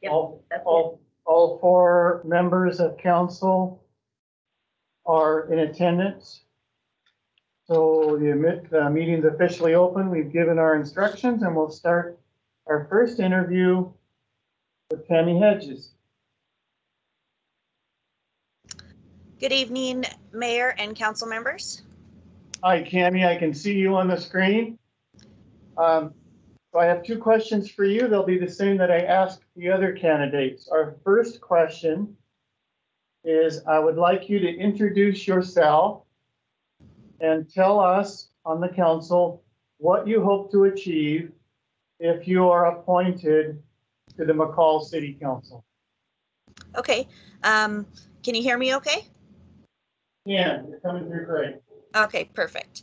Yep, all four members of council are in attendance. So the meeting's officially open. We've given our instructions and we'll start our first interview with Tammy Hedges. Good evening, Mayor and council members. Hi, Tammy. I can see you on the screen. So I have two questions for you. They'll be the same that I asked the other candidates. Our first question is, I would like you to introduce yourself and tell us on the council what you hope to achieve if you are appointed to the McCall City Council. Okay. Can you hear me okay? Yeah, you're coming through great. Okay, perfect.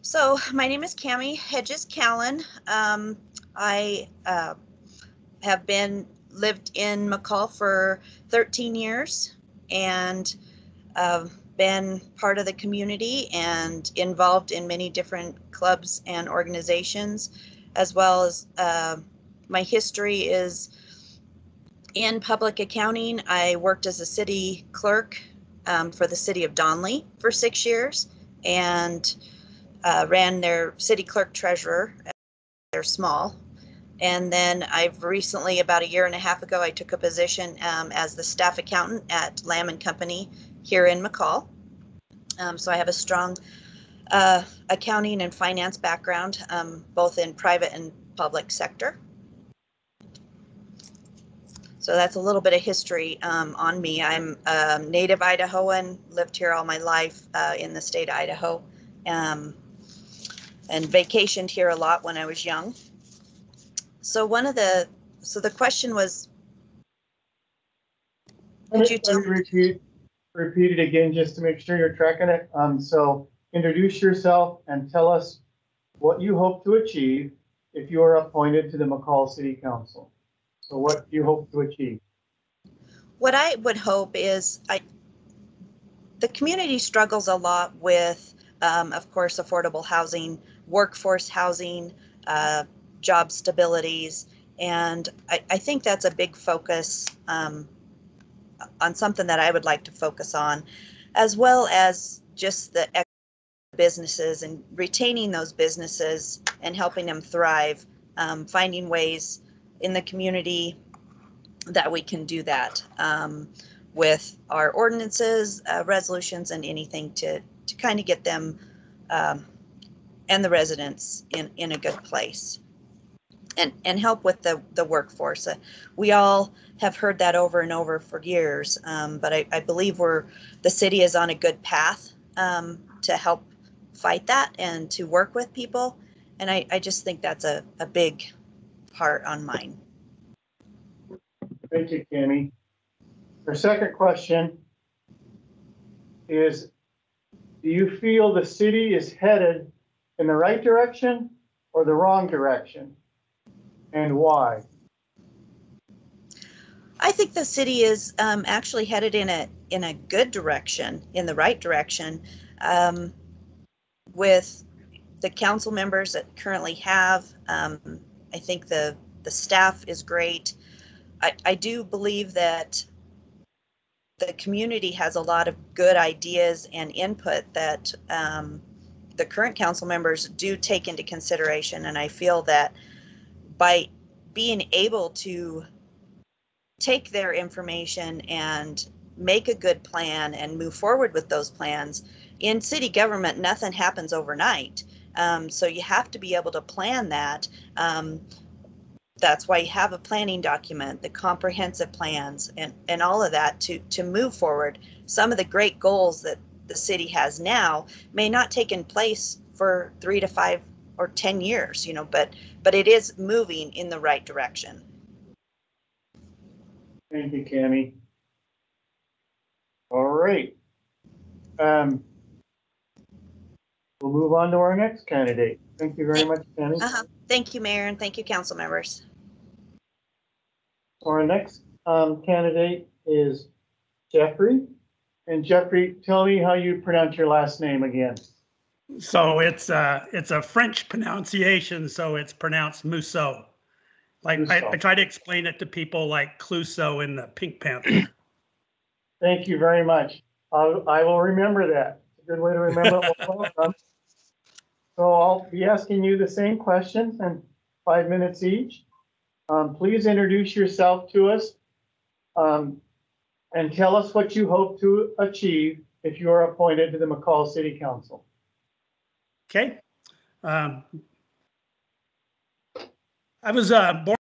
So my name is Cami Hedges Callan. I have lived in McCall for 13 years and been part of the community and involved in many different clubs and organizations, as well as my history is in public accounting. I worked as a city clerk for the city of Donley for 6 years and ran their city clerk treasurer. They're small. And then I've recently, about a year and a half ago, I took a position as the staff accountant at Lamb & Company here in McCall. So I have a strong accounting and finance background, both in private and public sector. So that's a little bit of history on me. I'm a native Idahoan, lived here all my life in the state of Idaho, and vacationed here a lot when I was young. So the question was, could you tell me? Repeat it again just to make sure you're tracking it. So introduce yourself and tell us what you hope to achieve if you are appointed to the McCall City Council. So what do you hope to achieve? What I would hope is the community struggles a lot with, of course, affordable housing, workforce housing, job stabilities. And I think that's a big focus on something that I would like to focus on, as well as just the businesses and retaining those businesses and helping them thrive, finding ways in the community that we can do that with our ordinances, resolutions, and anything to kind of get them and the residents in a good place. And help with the workforce. We all have heard that over and over for years, but I believe the city is on a good path to help fight that and to work with people. And I just think that's a big part on mine. Thank you, Cami. Our second question is, do you feel the city is headed in the right direction or the wrong direction? And why? I think the city is actually headed in a good direction, in the right direction, with the council members that currently have. I think the staff is great. I do believe that the community has a lot of good ideas and input that the current council members do take into consideration, and I feel that by being able to take their information and make a good plan and move forward with those plans. In city government, nothing happens overnight. So you have to be able to plan that. That's why you have a planning document, the comprehensive plans, and all of that to move forward. Some of the great goals that the city has now may not take in place for 3 to 5 or 10 years, but it is moving in the right direction. Thank you, Cami. All right. We'll move on to our next candidate. Thank you very much, Cami. Thank you, Mayor, and thank you, council members. Our next candidate is Jeffrey. And Jeffrey, tell me how you pronounce your last name again. So it's a French pronunciation, so it's pronounced Mousseau. Like I Clouseau. try to explain it to people like Clouseau in the Pink Panther. Thank you very much. I will remember that. It's a good way to remember it. So I'll be asking you the same questions in 5 minutes each. Please introduce yourself to us and tell us what you hope to achieve if you are appointed to the McCall City Council. Okay. I was born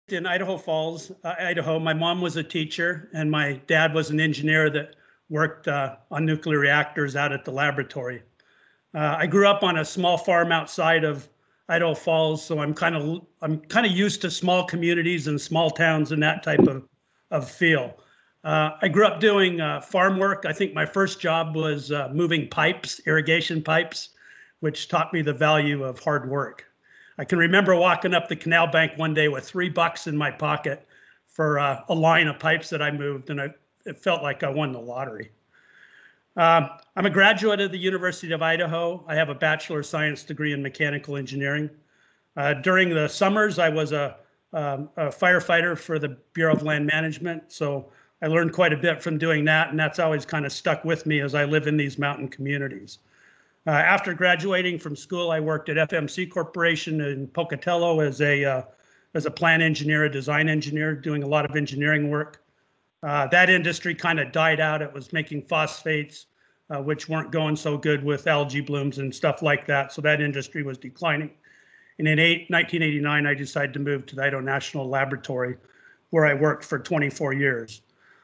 in Idaho Falls, Idaho. My mom was a teacher and my dad was an engineer that worked on nuclear reactors out at the laboratory. I grew up on a small farm outside of Idaho Falls, so I'm kind of used to small communities and small towns and that type of feel. I grew up doing farm work. I think my first job was moving pipes, irrigation pipes, which taught me the value of hard work. I can remember walking up the canal bank one day with $3 in my pocket for a line of pipes that I moved, and it felt like I won the lottery. I'm a graduate of the University of Idaho. I have a Bachelor of Science degree in mechanical engineering. During the summers, I was a firefighter for the Bureau of Land Management, so I learned quite a bit from doing that, and that's always kind of stuck with me as I live in these mountain communities. After graduating from school, I worked at FMC Corporation in Pocatello as a plant engineer, a design engineer, doing a lot of engineering work. That industry kind of died out. It was making phosphates, which weren't going so good with algae blooms and stuff like that. So that industry was declining. And in 1989, I decided to move to the Idaho National Laboratory, where I worked for 24 years.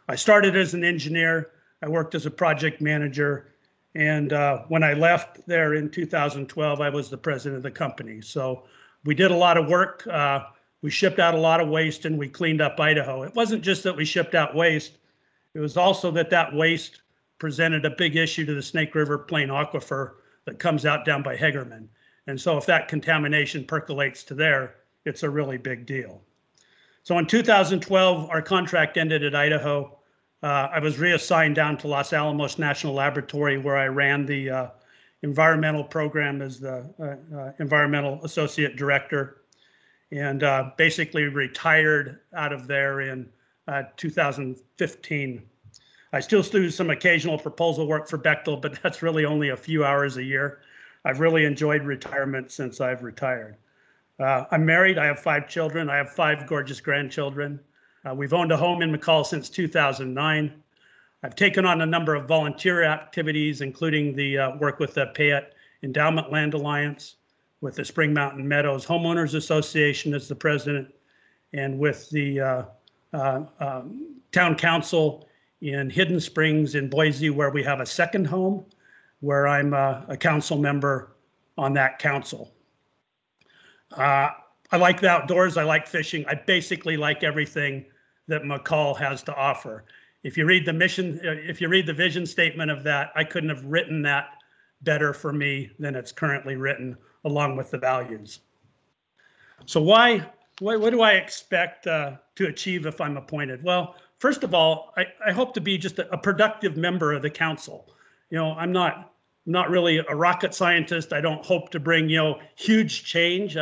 I started as an engineer. I worked as a project manager. And when I left there in 2012, I was the president of the company. So we did a lot of work. We shipped out a lot of waste and we cleaned up Idaho. It wasn't just that we shipped out waste. It was also that waste presented a big issue to the Snake River Plain aquifer that comes out down by Hagerman. And so if that contamination percolates to there, it's a really big deal. So in 2012, our contract ended at Idaho. I was reassigned down to Los Alamos National Laboratory, where I ran the environmental program as the environmental associate director, and basically retired out of there in 2015. I still do some occasional proposal work for Bechtel, but that's really only a few hours a year. I've really enjoyed retirement since I've retired. I'm married. I have 5 children. I have 5 gorgeous grandchildren. We've owned a home in McCall since 2009. I've taken on a number of volunteer activities, including the work with the Payette Endowment Land Alliance, with the Spring Mountain Meadows Homeowners Association as the president, and with the town council in Hidden Springs in Boise, where we have a second home, where I'm a council member on that council. I like the outdoors. I like fishing. I basically like everything that McCall has to offer. If you read the mission, if you read the vision statement of that, I couldn't have written that better for me than it's currently written, along with the values. So what do I expect to achieve if I'm appointed? Well, first of all, I hope to be just a productive member of the council. You know, I'm not really a rocket scientist. I don't hope to bring, huge change.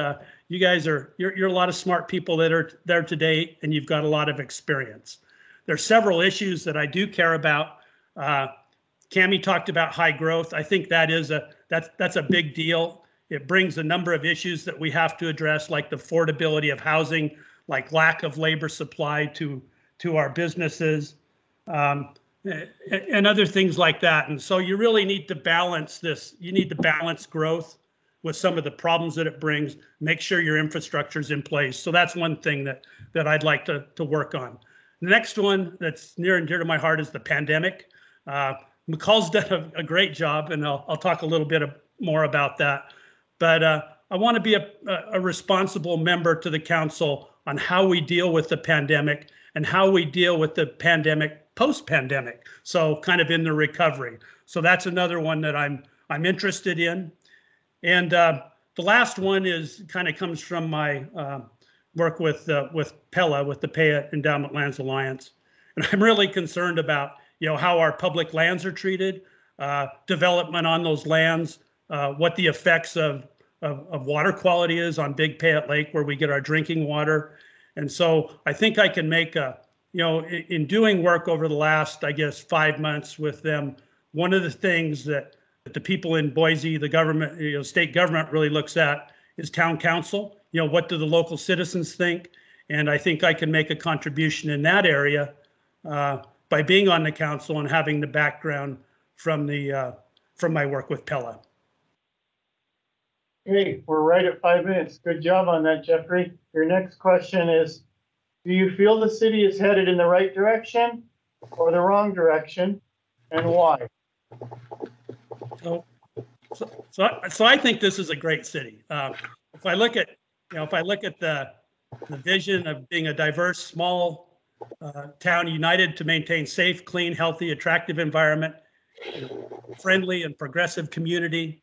You guys you're a lot of smart people that are there today, and you've got a lot of experience. There's several issues that I do care about. Cammie talked about high growth. I think that's a big deal. It brings a number of issues that we have to address, like the affordability of housing, like lack of labor supply to our businesses, and other things like that. And so you really need to balance this. You need to balance growth with some of the problems that it brings, make sure your infrastructure is in place. So that's one thing that I'd like to work on. The next one that's near and dear to my heart is the pandemic. McCall's done a great job, and I'll talk a little bit more about that. But I want to be a responsible member to the council on how we deal with the pandemic and how we deal with the pandemic post-pandemic. So kind of in the recovery. So that's another one that I'm interested in. And the last one comes from my work with PELA, with the Payette Endowment Lands Alliance. And I'm really concerned about, how our public lands are treated, development on those lands, what the effects of water quality is on Big Payette Lake, where we get our drinking water, And so I think I can make in doing work over the last, I guess, 5 months with them, one of the things that the people in Boise, the government, state government really looks at is town council. What do the local citizens think? And I think I can make a contribution in that area by being on the council and having the background from my work with Pella. Okay, we're right at 5 minutes. Good job on that, Jeffrey. Your next question is, do you feel the city is headed in the right direction or the wrong direction, and why? So I think this is a great city. If I look at the vision of being a diverse, small town united to maintain safe, clean, healthy, attractive environment, friendly and progressive community,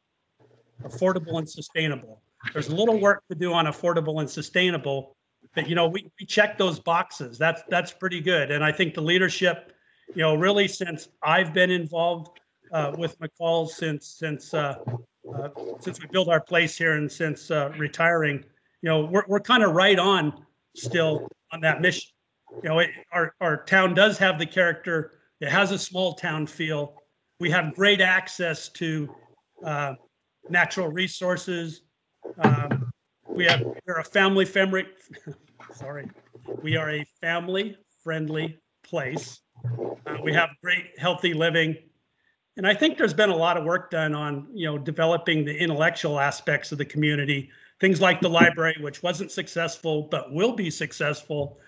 affordable and sustainable. There's a little work to do on affordable and sustainable, but we check those boxes. That's pretty good. And I think the leadership, really since I've been involved with McCall since we built our place here and since retiring, we're kind of right on still on that mission. Our town does have the character. It has a small town feel. We have great access to natural resources. We're a family-friendly. Sorry, we are a family-friendly place. We have great, healthy living, and I think there's been a lot of work done on developing the intellectual aspects of the community. Things like the library, which wasn't successful but will be successful.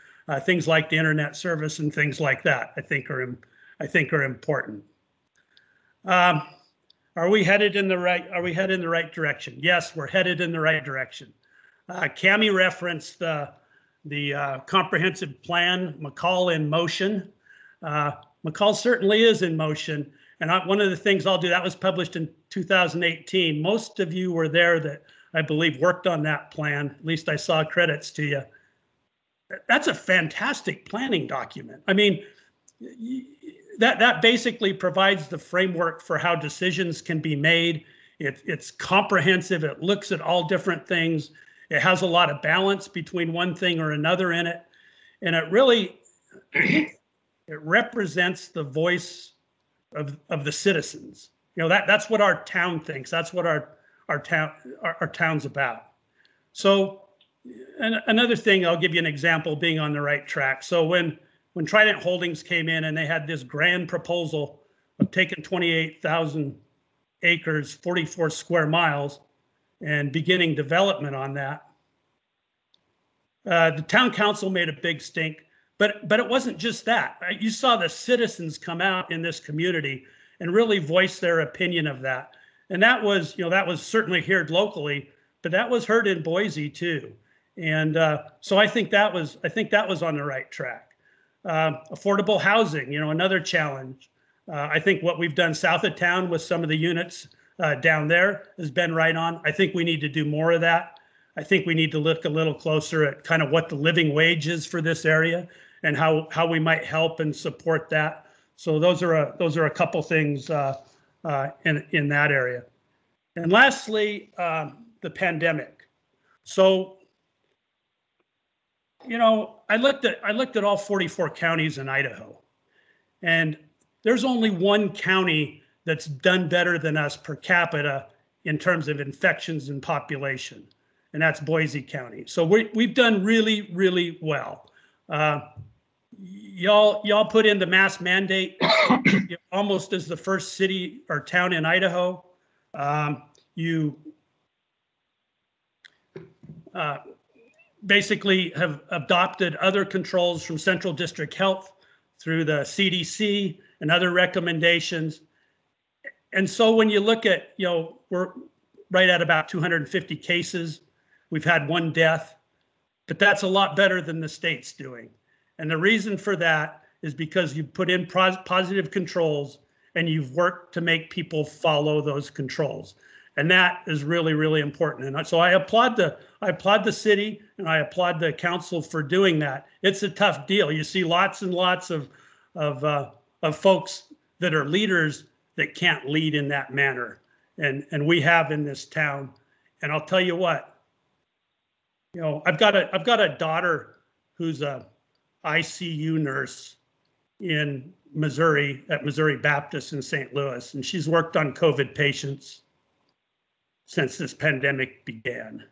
Things like the internet service and things like that. I think are important. Are we headed in the right direction? Yes, we're headed in the right direction. Cami referenced the comprehensive plan, McCall in motion. McCall certainly is in motion. And one of the things I'll do, that was published in 2018. Most of you were there that I believe worked on that plan. At least I saw credits to you. That's a fantastic planning document. I mean, that basically provides the framework for how decisions can be made. It's comprehensive. It looks at all different things. It has a lot of balance between one thing or another in it. And it really, it represents the voice of the citizens. That's what our town thinks. That's what our town's about. So another thing, I'll give you an example being on the right track. So when Trident Holdings came in and they had this grand proposal of taking 28,000 acres, 44 square miles, and beginning development on that, the town council made a big stink, but it wasn't just that. You saw the citizens come out in this community and really voice their opinion of that. And that was certainly heard locally, but that was heard in Boise too. And so I think that was on the right track. Affordable housing, another challenge. I think what we've done south of town with some of the units down there has been right on. I think we need to do more of that. I think we need to look a little closer at kind of what the living wage is for this area and how we might help and support that. So those are a couple things in that area. And lastly, the pandemic. So, I looked at all 44 counties in Idaho, and there's only one county that's done better than us per capita in terms of infections and population, and that's Boise County. So we've done really, really well. Y'all put in the mask mandate almost as the first city or town in Idaho. You basically have adopted other controls from Central District Health through the CDC and other recommendations. And so when you look at, we're right at about 250 cases. We've had one death, but that's a lot better than the state's doing. And the reason for that is because you put in positive controls and you've worked to make people follow those controls. And that is really, really important. And so I applaud the city and I applaud the council for doing that. It's a tough deal. You see lots and lots of folks that are leaders that can't lead in that manner. And we have in this town. And I'll tell you what, I've got a daughter who's a ICU nurse in Missouri at Missouri Baptist in St. Louis, and she's worked on COVID patients since this pandemic began.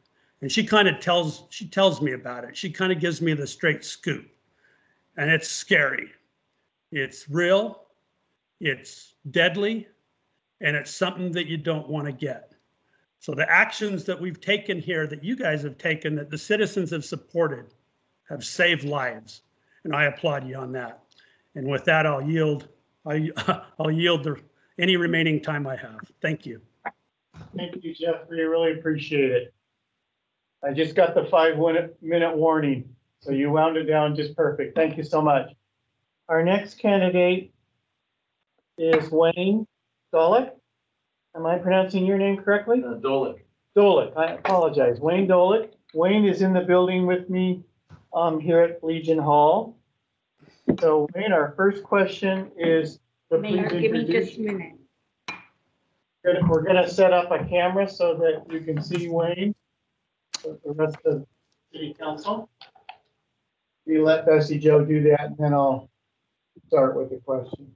And she tells me about it. She kind of gives me the straight scoop, and it's scary. It's real, it's deadly, and it's something that you don't want to get. So the actions that we've taken here, that you guys have taken, that the citizens have supported, have saved lives. And I applaud you on that. And with that, I'll yield any remaining time I have. Thank you. Thank you, Jeffrey. I really appreciate it. I just got the 5-minute warning, so you wound it down just perfect. Thank you so much. Our next candidate is Wayne Dolick. Am I pronouncing your name correctly? Dolick. Dolick, I apologize. Wayne Dolick. Wayne is in the building with me here at Legion Hall. So Wayne, our first question is, Mayor, give me just a minute. We're gonna set up a camera so that you can see Wayne, with the rest of the city council. You let Bessie Joe do that, and then I'll start with the question.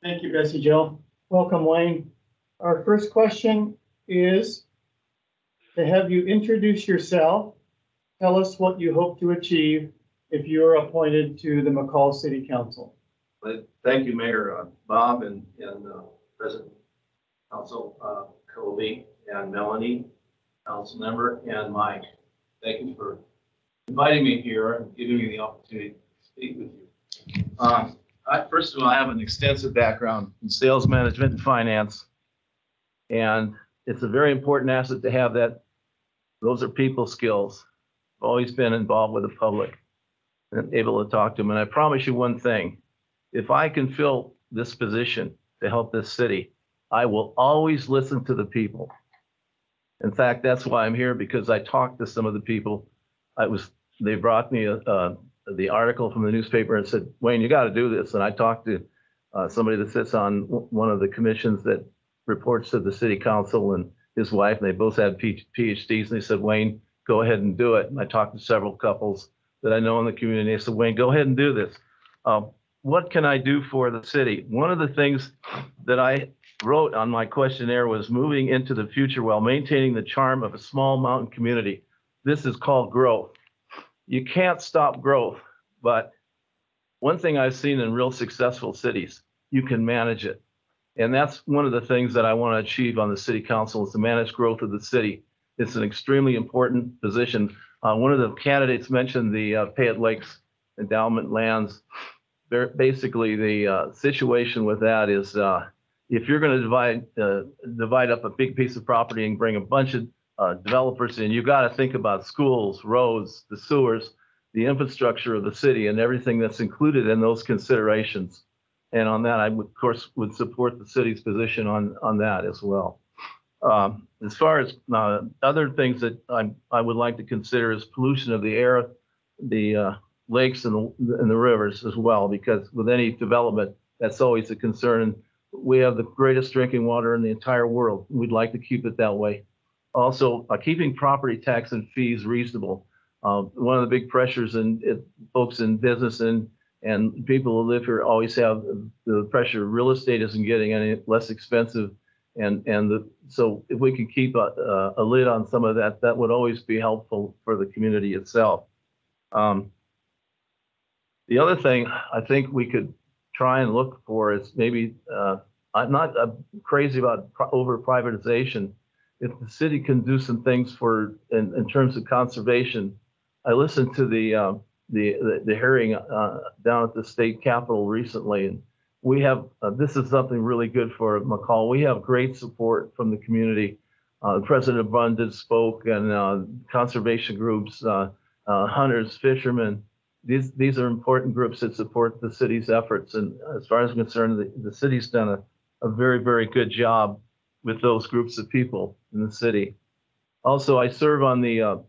Thank you, Bessie Joe. Welcome, Wayne. Our first question is to have you introduce yourself. Tell us what you hope to achieve if you are appointed to the McCall City Council. But thank you, Mayor Bob and President Council Colby and Melanie, Council Member, and Mike. Thank you for inviting me here and giving me the opportunity to speak with you. First of all, I have an extensive background in sales management and finance, and it's a very important asset to have that. Those are people skills. I've always been involved with the public and able to talk to them. And I promise you one thing, if I can fill this position to help this city, I will always listen to the people. In fact, that's why I'm here, because I talked to some of the people. They brought me the article from the newspaper and said, Wayne, you got to do this. And I talked to somebody that sits on one of the commissions that reports to the city council, and his wife, and they both had PhDs. And they said, Wayne, go ahead and do it. And I talked to several couples that I know in the community. I said, Wayne, go ahead and do this. What can I do for the city? One of the things that I wrote on my questionnaire was moving into the future while maintaining the charm of a small mountain community. This is called growth. You can't stop growth, but one thing I've seen in real successful cities, you can manage it. And that's one of the things that I want to achieve on the city council, is to manage growth of the city. It's an extremely important position. One of the candidates mentioned the Payette Lakes endowment lands. Basically, the situation with that is if you're going to divide up a big piece of property and bring a bunch of developers in, you've got to think about schools, roads, the sewers, the infrastructure of the city, and everything that's included in those considerations. And on that, I would, of course, would support the city's position on that as well. As far as other things that I would like to consider is pollution of the air, the lakes and the rivers as well, because with any development, that's always a concern. We have the greatest drinking water in the entire world. We'd like to keep it that way. Also, keeping property tax and fees reasonable. One of the big pressures in folks in business and people who live here always have the pressure. Real estate isn't getting any less expensive, so if we can keep a lid on some of that, that would always be helpful for the community itself. The other thing I think we could try and look for is maybe I'm not crazy about over privatization. If the city can do some things in terms of conservation. I listened to the hearing down at the state capitol recently, and we have this is something really good for McCall. We have great support from the community. President Abundant spoke, and conservation groups, hunters, fishermen, these are important groups that support the city's efforts. And as far as I'm concerned, the city's done a very, very good job with those groups of people in the city. Also, I serve on the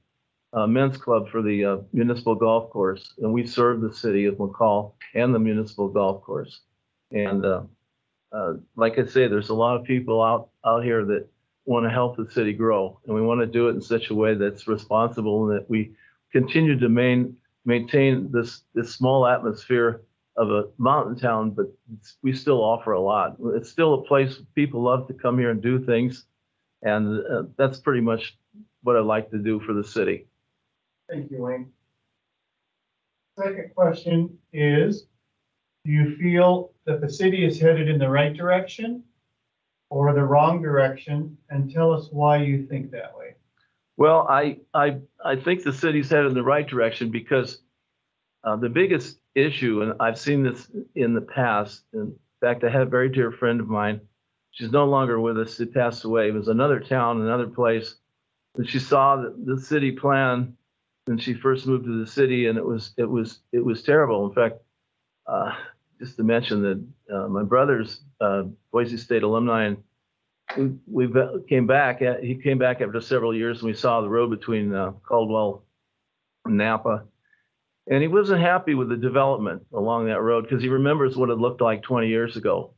men's club for the municipal golf course, and we serve the city of McCall and the municipal golf course. And like I say, there's a lot of people out here that want to help the city grow, and we want to do it in such a way that's responsible and that we continue to maintain this small atmosphere of a mountain town, but we still offer a lot. It's still a place people love to come here and do things, and that's pretty much what I like to do for the city. Thank you, Wayne. Second question is, do you feel that the city is headed in the right direction or the wrong direction? And tell us why you think that way. Well, I think the city's headed in the right direction because the biggest issue, and I've seen this in the past, in fact, I had a very dear friend of mine. She's no longer with us. She passed away. It was another town, another place. And she saw the city plan when she first moved to the city, and it was terrible. In fact, just to mention that my brother's Boise State alumni, and we came back. He came back after several years, and we saw the road between Caldwell and Napa, and he wasn't happy with the development along that road because he remembers what it looked like 20 years ago.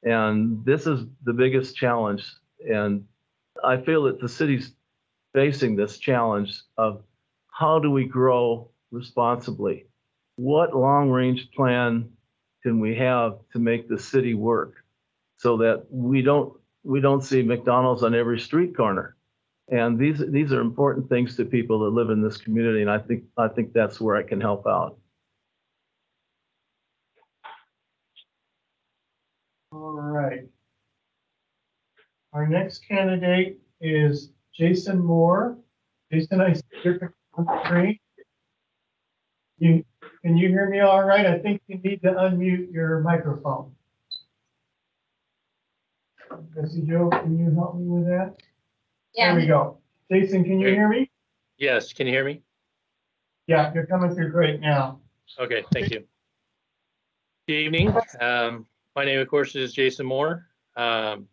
And this is the biggest challenge, and I feel that the city's facing this challenge of how do we grow responsibly? What long-range plan can we have to make the city work so that we don't see McDonald's on every street corner? And these are important things to people that live in this community, and I think that's where I can help out. All right. Our next candidate is Jason Moore. Jason, I see you're on the screen. Can you hear me all right? I think you need to unmute your microphone. Bessie Joe, can you help me with that? Yeah. There we go. Jason, can you hear me? Yes, can you hear me? Yeah, you're coming through great now. Okay, thank you. Good evening. My name, of course, is Jason Moore. I'm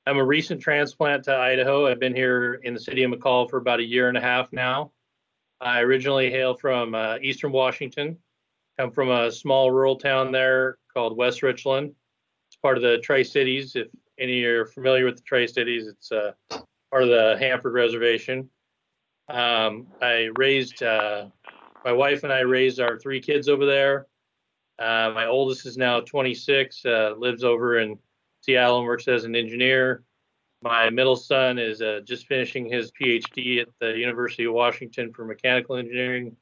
a recent transplant to Idaho. I've been here in the city of McCall for about 1.5 years now. I originally hail from Eastern Washington, come from a small rural town there called West Richland. It's part of the Tri-Cities. If any of you are familiar with the Tri-Cities, it's part of the Hanford Reservation. My wife and I raised our 3 kids over there. My oldest is now 26, lives over in Seattle and works as an engineer. My middle son is just finishing his PhD at the University of Washington for mechanical engineering.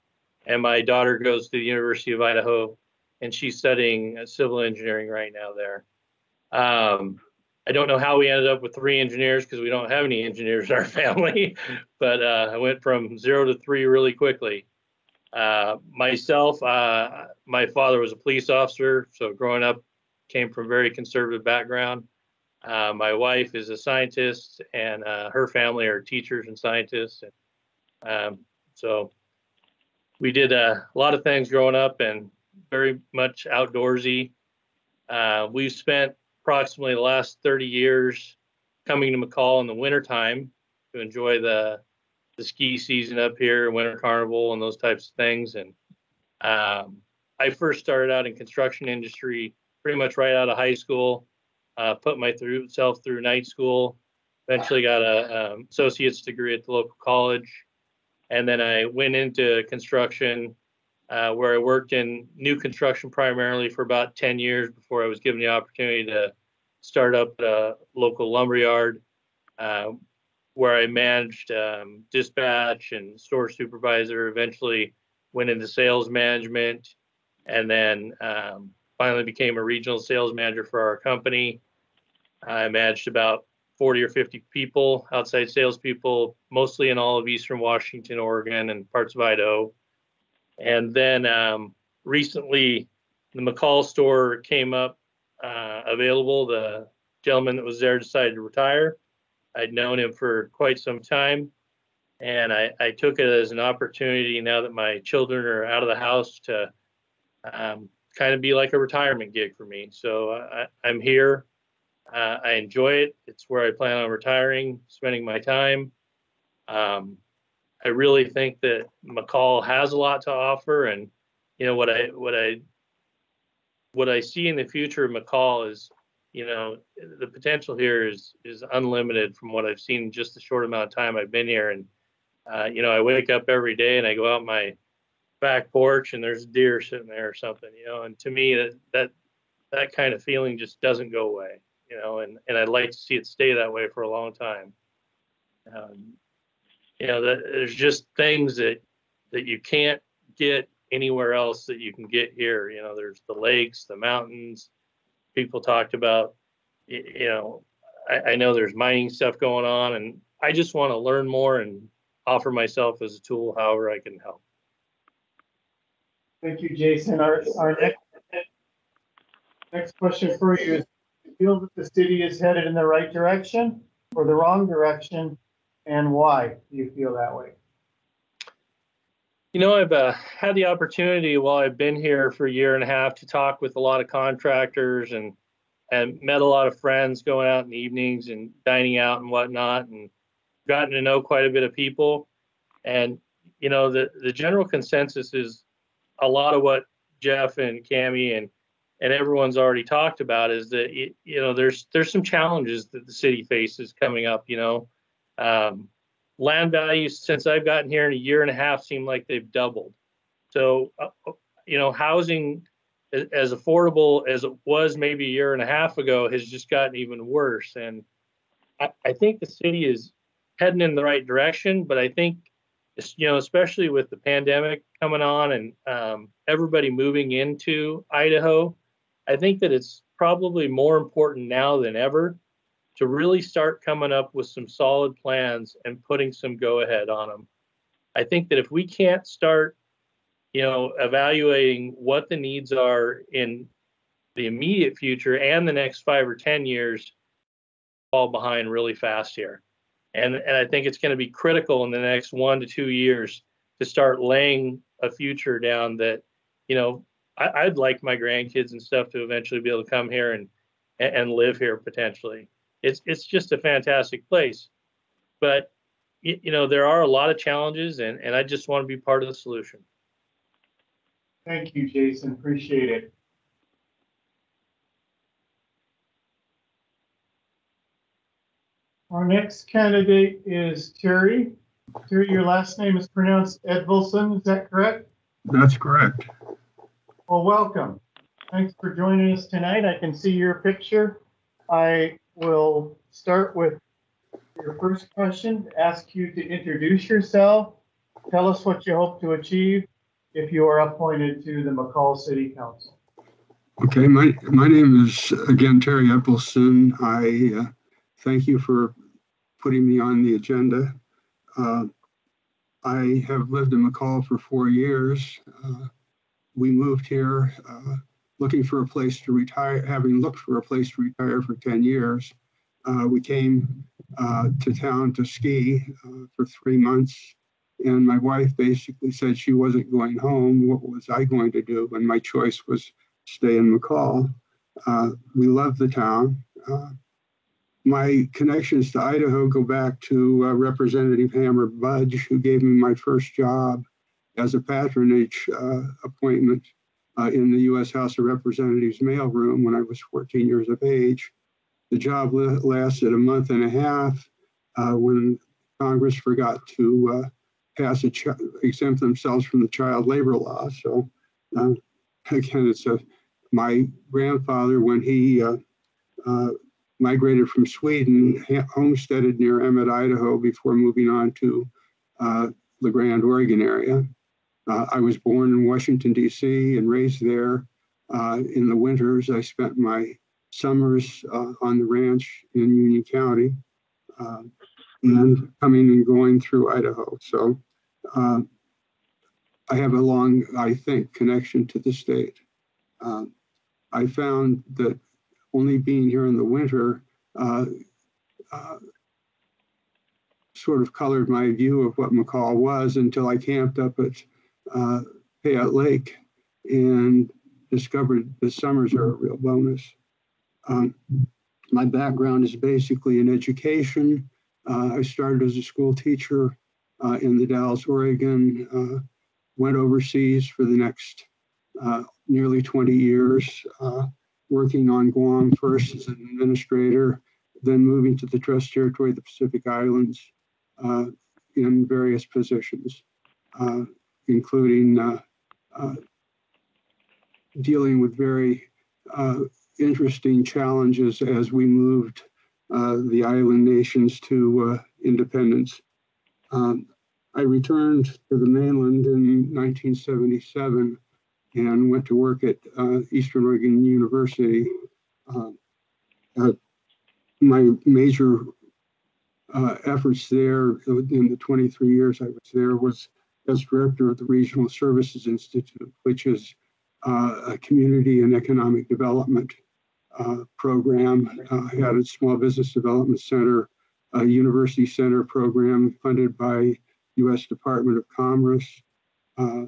And my daughter goes to the University of Idaho, and she's studying civil engineering right now there. I don't know how we ended up with 3 engineers because we don't have any engineers in our family, but I went from 0 to 3 really quickly. Myself, my father was a police officer, so growing up came from a very conservative background. My wife is a scientist, and her family are teachers and scientists. So we did a lot of things growing up and very much outdoorsy. We've spent approximately the last 30 years coming to McCall in the wintertime to enjoy the ski season up here, winter carnival and those types of things. And I first started out in construction industry pretty much right out of high school, put myself through night school, eventually got a associate's degree at the local college. And then I went into construction where I worked in new construction primarily for about 10 years before I was given the opportunity to start up a local lumberyard where I managed dispatch and store supervisor, eventually went into sales management, and then finally became a regional sales manager for our company. I managed about 40 or 50 people, outside salespeople, mostly in all of Eastern Washington, Oregon, and parts of Idaho. And then recently, the McCall store came up available. The gentleman that was there decided to retire. I'd known him for quite some time, And I took it as an opportunity now that my children are out of the house to kind of be like a retirement gig for me. So I'm here. I enjoy it. It's where I plan on retiring, spending my time. I really think that McCall has a lot to offer, and you know what I see in the future of McCall is, you know, the potential here is unlimited from what I've seen in just the short amount of time I've been here. And you know, I wake up every day and I go out my back porch and there's deer sitting there or something, you know, and to me that kind of feeling just doesn't go away, you know, and I'd like to see it stay that way for a long time. You know, there's just things that you can't get anywhere else that you can get here. You know, there's the lakes, the mountains. People talked about, you know, I know there's mining stuff going on, and I just want to learn more and offer myself as a tool however I can help. Thank you, Jason. Our next question for you is, do you feel that the city is headed in the right direction or the wrong direction, and why do you feel that way? You know, I've had the opportunity while I've been here for a year and a half to talk with a lot of contractors and met a lot of friends going out in the evenings and dining out and whatnot, and gotten to know quite a bit of people. And, you know, the general consensus is a lot of what Jeff and Cammie and everyone's already talked about is that, you know, there's some challenges that the city faces coming up, you know. Land values since I've gotten here in a year and a half seem like they've doubled. So, you know, housing as affordable as it was maybe a year and a half ago has just gotten even worse. And I think the city is heading in the right direction, but I think, you know, especially with the pandemic coming on and everybody moving into Idaho, I think that it's probably more important now than ever to really start coming up with some solid plans and putting some go ahead on them. I think that if we can't start, you know, evaluating what the needs are in the immediate future and the next 5 or 10 years, fall behind really fast here. And I think it's going to be critical in the next 1 to 2 years to start laying a future down that, you know, I'd like my grandkids and stuff to eventually be able to come here and live here potentially. It's just a fantastic place, but you know, there are a lot of challenges, and I just want to be part of the solution. Thank you, Jason. Appreciate it. Our next candidate is Terry. Terry, your last name is pronounced Edvilson, is that correct? That's correct. Well, welcome. Thanks for joining us tonight. I can see your picture. I will start with your first question, ask you to introduce yourself. Tell us what you hope to achieve if you are appointed to the McCall City Council. Okay, my name is, again, Terry Edvilson. I thank you for putting me on the agenda. I have lived in McCall for 4 years. We moved here looking for a place to retire, having looked for a place to retire for 10 years. We came to town to ski for 3 months, and my wife basically said she wasn't going home. What was I going to do? And my choice was stay in McCall. We love the town. My connections to Idaho go back to Representative Hammer Budge, who gave me my first job as a patronage appointment in the U.S. House of Representatives mailroom when I was 14 years of age. The job lasted a month and a half when Congress forgot to exempt themselves from the child labor law. So again, it's my grandfather, when he migrated from Sweden, homesteaded near Emmett, Idaho, before moving on to La Grande, Oregon area. I was born in Washington, D.C. and raised there. In the winters, I spent my summers on the ranch in Union County and coming and going through Idaho. So I have a long, I think, connection to the state. I found that only being here in the winter sort of colored my view of what McCall was until I camped up at Payette Lake and discovered the summers are a real bonus. My background is basically in education. I started as a school teacher in the Dalles, Oregon, went overseas for the next nearly 20 years, working on Guam first as an administrator, then moving to the Trust Territory of the Pacific Islands in various positions, including dealing with very interesting challenges as we moved the island nations to independence. I returned to the mainland in 1977 and went to work at Eastern Oregon University. My major efforts there in the 23 years I was there was as director of the Regional Services Institute, which is a community and economic development program. I had a small business development center, a university center program funded by U.S. Department of Commerce, a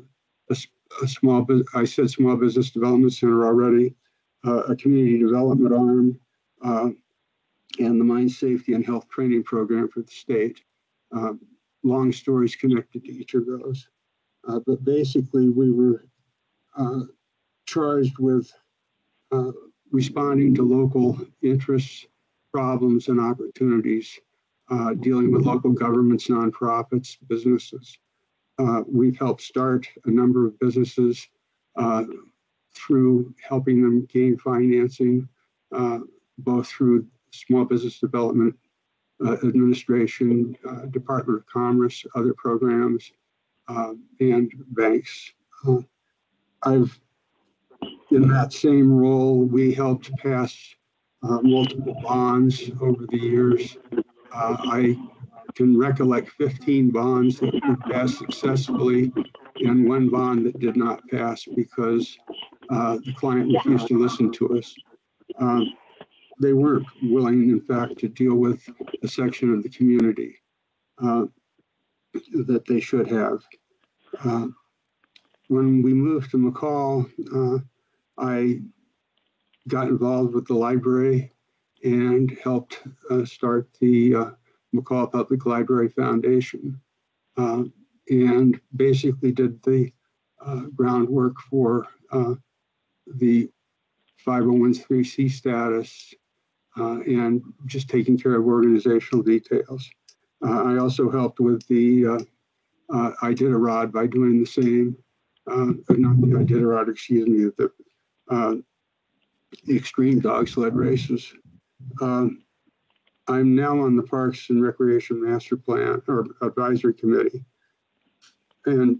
small business development center already, a community development arm, and the mine safety and health training program for the state. Long stories connected to each of those. But basically we were charged with responding to local interests, problems, and opportunities, dealing with local governments, nonprofits, businesses. We've helped start a number of businesses through helping them gain financing, both through Small Business Development Administration, Department of Commerce, other programs, and banks. In that same role, we helped pass multiple bonds over the years. I can recollect 15 bonds that we passed successfully and one bond that did not pass because the client refused to listen to us. They weren't willing, in fact, to deal with a section of the community that they should have. When we moved to McCall, I got involved with the library and helped start the McCall Public Library Foundation, and basically did the groundwork for the 501(c) status and just taking care of organizational details. I also helped with the Iditarod by doing the same, not the Iditarod, excuse me, the extreme dog sled races. I'm now on the Parks and Recreation Master Plan or Advisory Committee. And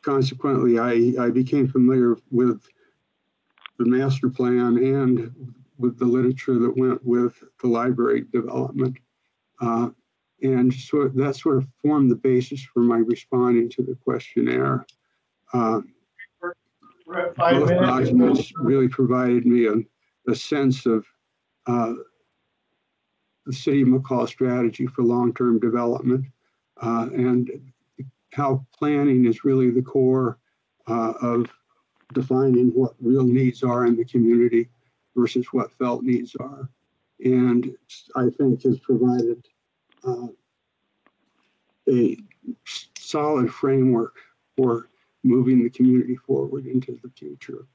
consequently, I became familiar with the master plan and with the literature that went with the library development. And so that sort of formed the basis for my responding to the questionnaire. Both documents really provided me a sense of the City of McCall strategy for long-term development and how planning is really the core of defining what real needs are in the community versus what felt needs are. And I think has provided a solid framework for moving the community forward into the future.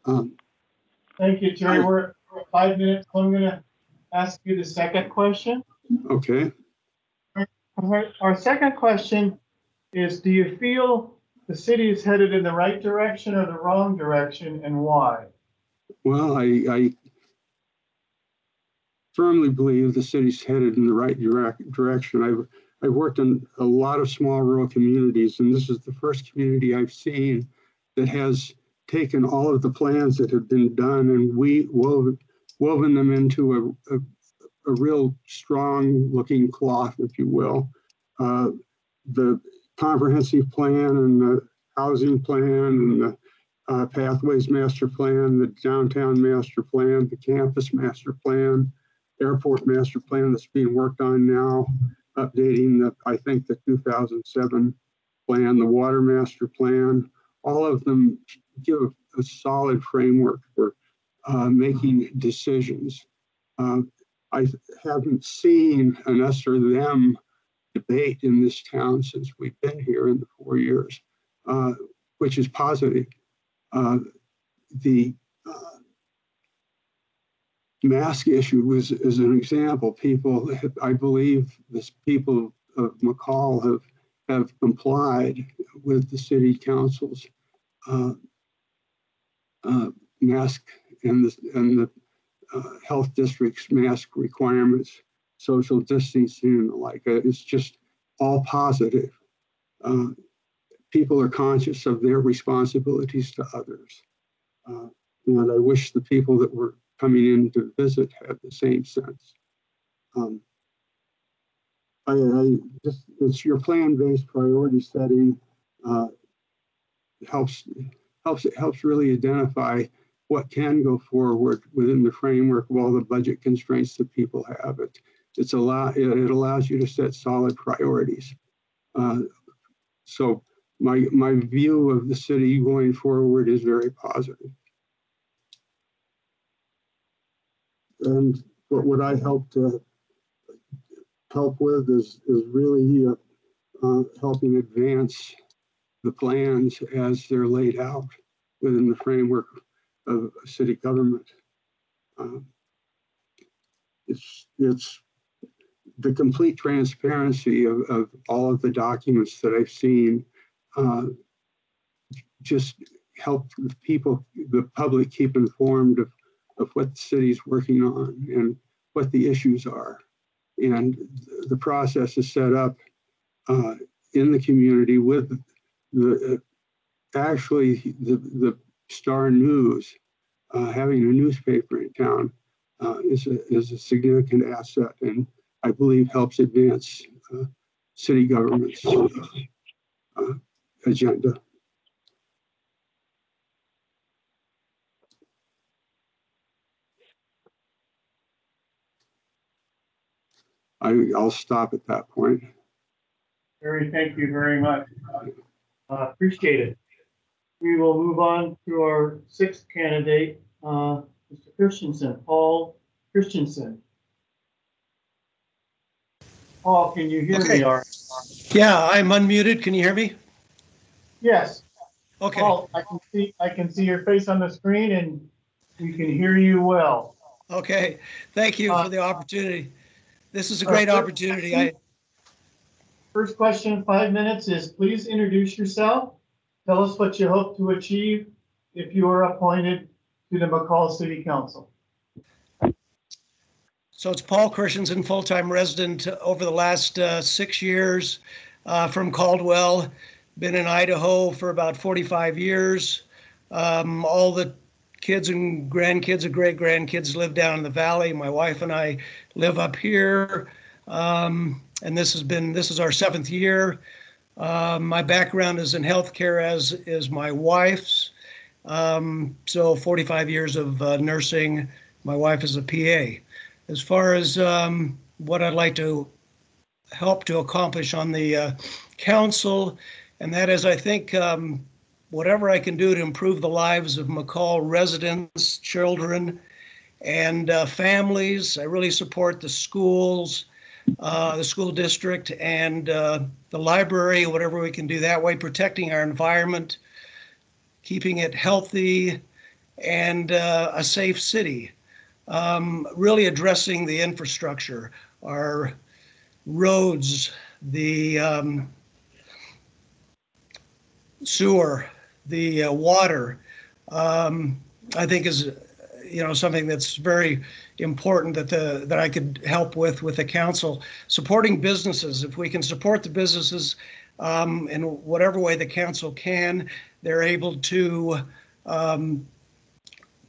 Thank you, Terry. We're 5 minutes. I'm going to ask you the second question. Okay. Our second question is, do you feel the city is headed in the right direction or the wrong direction, and why? Well, I firmly believe the city's headed in the right direction. I've worked in a lot of small rural communities, and this is the first community I've seen that has taken all of the plans that have been done and woven them into a real strong looking cloth, if you will. The comprehensive plan and the housing plan and the pathways master plan, the downtown master plan, the campus master plan, airport master plan that's being worked on now, updating I think the 2007 plan, the water master plan. All of them give a solid framework for making decisions. I haven't seen an us or them debate in this town since we've been here in the 4 years, which is positive. The mask issue is an example. People, I believe, the people of McCall have complied with the city council's mask and the health district's mask requirements, social distancing and the like. It's just all positive. People are conscious of their responsibilities to others. And I wish the people that were coming in to visit had the same sense. It's your plan-based priority setting helps really identify what can go forward within the framework of all the budget constraints that people have. It allows you to set solid priorities. So my view of the city going forward is very positive. And what I help with is really helping advance the plans as they're laid out within the framework of city government. It's the complete transparency of all of the documents that I've seen just help people, the public, keep informed of what the city's working on and what the issues are. And the process is set up in the community with the Star News, having a newspaper in town is a significant asset, and I believe helps advance city government's agenda. I'll stop at that point. Barry, thank you very much. Appreciate it. We will move on to our sixth candidate, Mr. Christensen, Paul Christensen. Paul, can you hear me? Yeah, I'm unmuted. Can you hear me? Yes. Okay. Paul, I can see your face on the screen and we can hear you well. Okay. Thank you for the opportunity. This is a great opportunity. First question, 5 minutes, is please introduce yourself. Tell us what you hope to achieve if you are appointed to the McCall City Council. So it's Paul Christensen, full-time resident over the last 6 years from Caldwell. Been in Idaho for about 45 years. All the kids and grandkids and great-grandkids live down in the valley. My wife and I live up here. And this is our 7th year. My background is in healthcare, as is my wife's. So 45 years of nursing. My wife is a PA. As far as what I'd like to help to accomplish on the council, and that is, I think, whatever I can do to improve the lives of McCall residents, children, and families. I really support the schools, the school district, and the library, whatever we can do that way, protecting our environment, keeping it healthy, and a safe city. Really addressing the infrastructure, our roads, the sewer, the water, I think is something that's very important that I could help with the council. Supporting businesses, if we can support the businesses in whatever way the council can, they're able to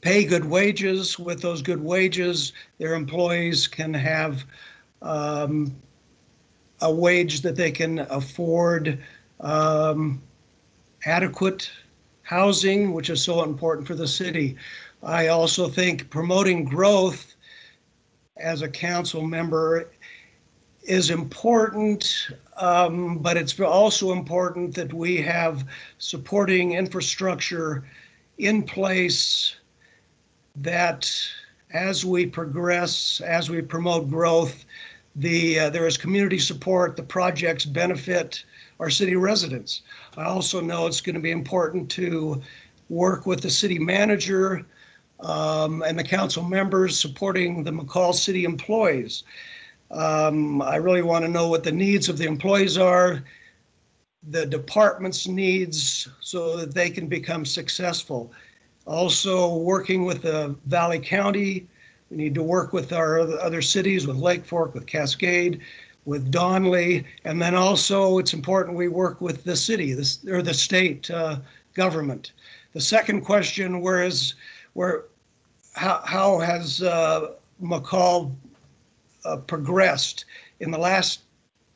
pay good wages. With those good wages, their employees can have a wage that they can afford, adequate housing, which is so important for the city. I also think promoting growth as a council member is important, but it's also important that we have supporting infrastructure in place that as we progress, as we promote growth, there is community support, the projects benefit our city residents. I also know it's going to be important to work with the city manager and the council members supporting the McCall City employees. I really want to know what the needs of the employees are, the department's needs, so that they can become successful. Also working with the Valley County. We need to work with our other cities, with Lake Fork, with Cascade, with Donley, and then also it's important we work with the city, or the state government. The second question, how has McCall progressed in the last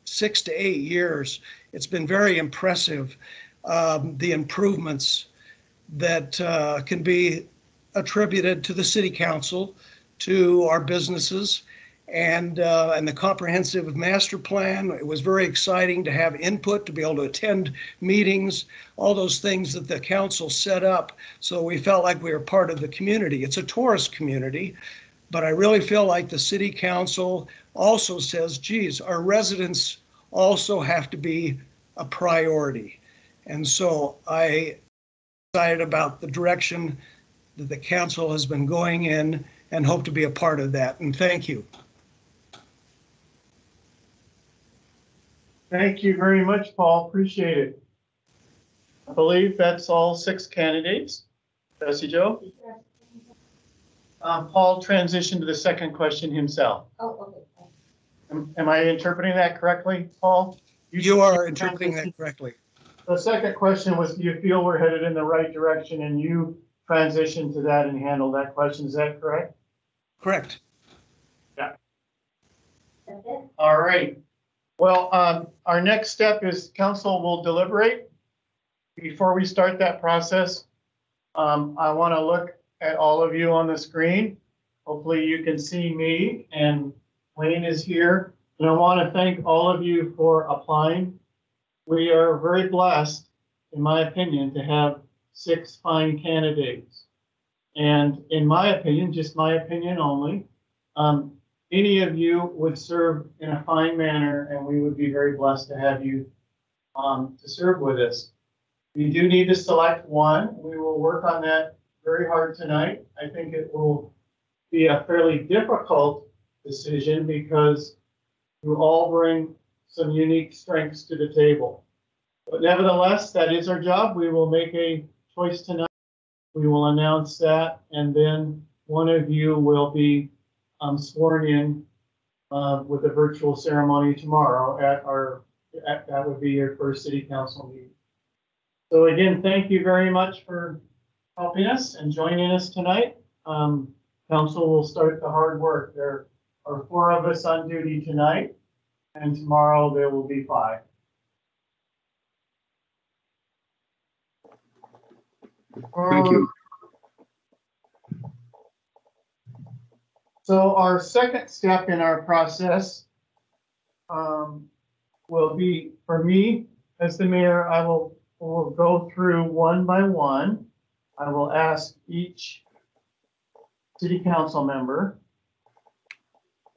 6 to 8 years? It's been very impressive, the improvements that can be attributed to the city council, to our businesses, and the comprehensive master plan. It was very exciting to have input, to be able to attend meetings, all those things that the council set up. So we felt like we were part of the community. It's a tourist community, but I really feel like the city council also says, geez, our residents also have to be a priority. And so I'm excited about the direction that the council has been going in and hope to be a part of that. And thank you. Thank you very much, Paul. Appreciate it. I believe that's all 6 candidates. Bessie Jo? Paul transitioned to the second question himself. Oh, okay. Am I interpreting that correctly, Paul? You are interpreting that correctly. The second question was, do you feel we're headed in the right direction? And you transitioned to that and handled that question. Is that correct? Correct. Yeah. That's it? All right. Well, our next step is council will deliberate. Before we start that process, I want to look at all of you on the screen. Hopefully you can see me, and Wayne is here. And I want to thank all of you for applying. We are very blessed, in my opinion, to have 6 fine candidates. And in my opinion, just my opinion only, any of you would serve in a fine manner, and we would be very blessed to have you to serve with us. We do need to select one. We will work on that very hard tonight. I think it will be a fairly difficult decision because you all bring some unique strengths to the table. But nevertheless, that is our job. We will make a choice tonight. We will announce that, and then one of you will be sworn in with a virtual ceremony tomorrow that would be your first city council meeting. So again, thank you very much for helping us and joining us tonight. Council will start the hard work. There are 4 of us on duty tonight, and tomorrow there will be 5. Thank you. So our second step in our process will be, for me as the mayor, I will go through one by one. I will ask each city council member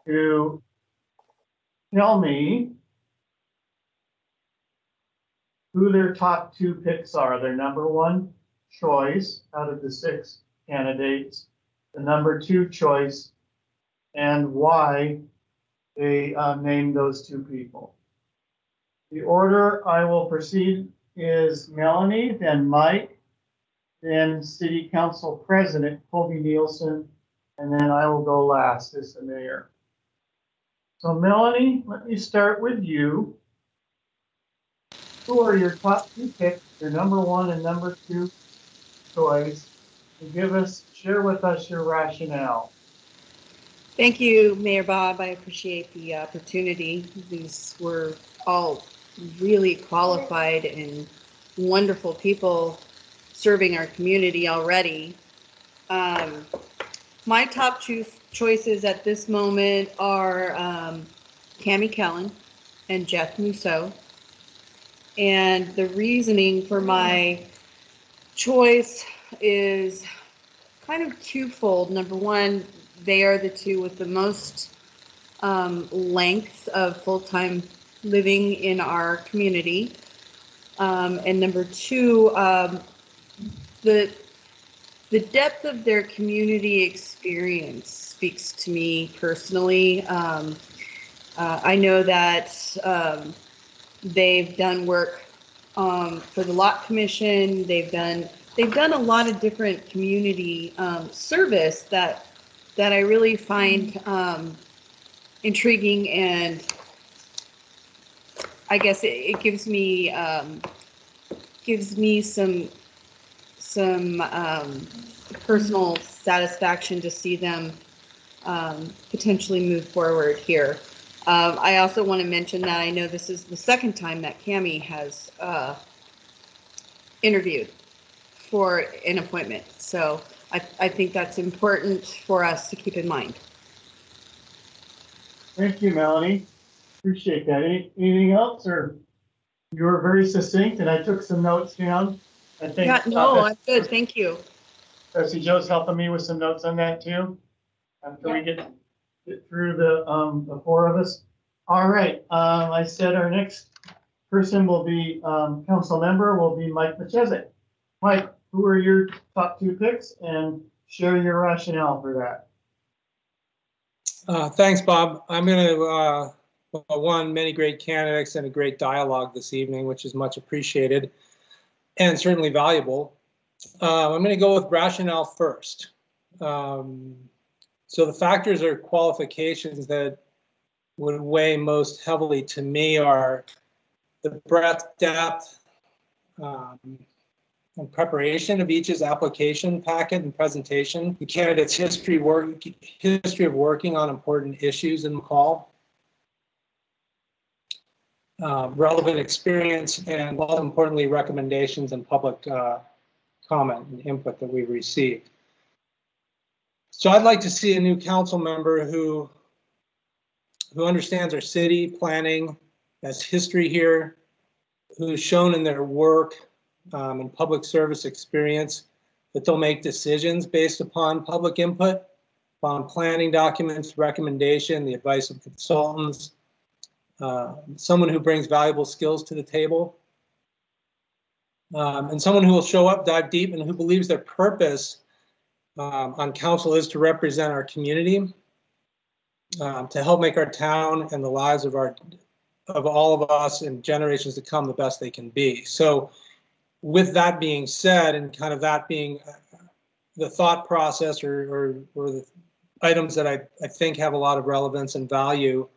to tell me who their top 2 picks are, their number 1 choice out of the 6 candidates, the number 2 choice, and why they named those 2 people. The order I will proceed is Melanie, then Mike, then City Council President Colby Nielsen, and then I will go last as the mayor. So Melanie, let me start with you. Who are your top 2 picks, your number 1 and number 2 choice? And share with us your rationale. Thank you, Mayor Bob. I appreciate the opportunity. These were all really qualified and wonderful people serving our community already. My top 2 choices at this moment are Cami Kellen and Jeff Musso. And the reasoning for my choice is kind of twofold. Number one, they are the two with the most length of full-time living in our community. And number two, the depth of their community experience speaks to me personally. I know that they've done work for the Lot Commission. They've done a lot of different community service that I really find intriguing, and I guess it gives me some personal satisfaction to see them potentially move forward here. I also want to mention that I know this is the second time that Cami has interviewed for an appointment. So I think that's important for us to keep in mind. Thank you, Melanie. Appreciate that. Anything else, or you were very succinct, and I took some notes down. I think. Yeah, no, I'm good. Thank you. Bessie Jo's helping me with some notes on that too. After we get through the four of us. All right. I said our next person will be council member will be Mike McChesney. Mike, who are your top two picks, and share your rationale for that? Thanks, Bob. I'm going to many great candidates and a great dialogue this evening, which is much appreciated and certainly valuable. I'm going to go with rationale first. So the factors or qualifications that would weigh most heavily to me are the breadth, depth, and preparation of each's application packet and presentation, the candidate's history of working on important issues in McCall, relevant experience, and most importantly, recommendations and public comment and input that we've received. So I'd like to see a new council member who understands our city planning, has history here, who's shown in their work and public service experience that they'll make decisions based upon public input, upon planning documents, recommendation, the advice of consultants, someone who brings valuable skills to the table, and someone who will show up, dive deep, and who believes their purpose on council is to represent our community, to help make our town and the lives of all of us and generations to come the best they can be. So with that being said, and kind of that being the thought process or the items that I think have a lot of relevance and value,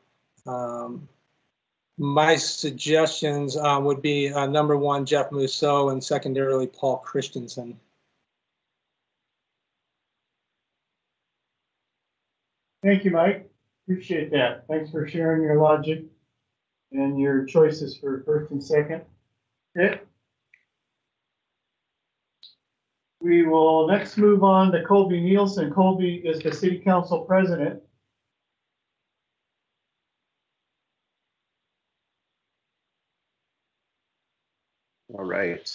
my suggestions would be number one, Jeff Musso, and secondarily, Paul Christensen. Thank you, Mike. Appreciate that. Thanks for sharing your logic and your choices for first and second. Okay. We will next move on to Colby Nielsen. Colby is the city council president. All right.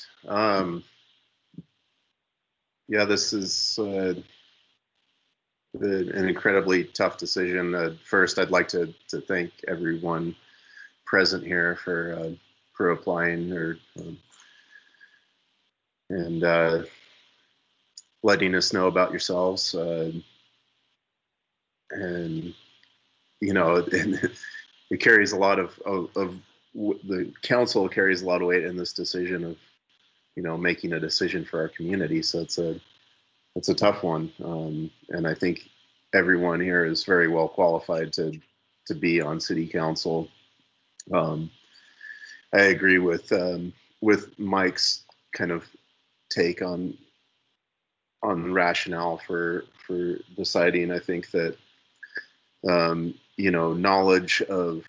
Yeah, this is an incredibly tough decision. First, I'd like to thank everyone present here for applying and letting us know about yourselves. And you know, it carries a lot of the council carries a lot of weight in this decision of, you know, making a decision for our community. So it's a tough one, and I think everyone here is very well qualified to be on city council. I agree with Mike's kind of take on rationale for deciding. I think that you know, knowledge of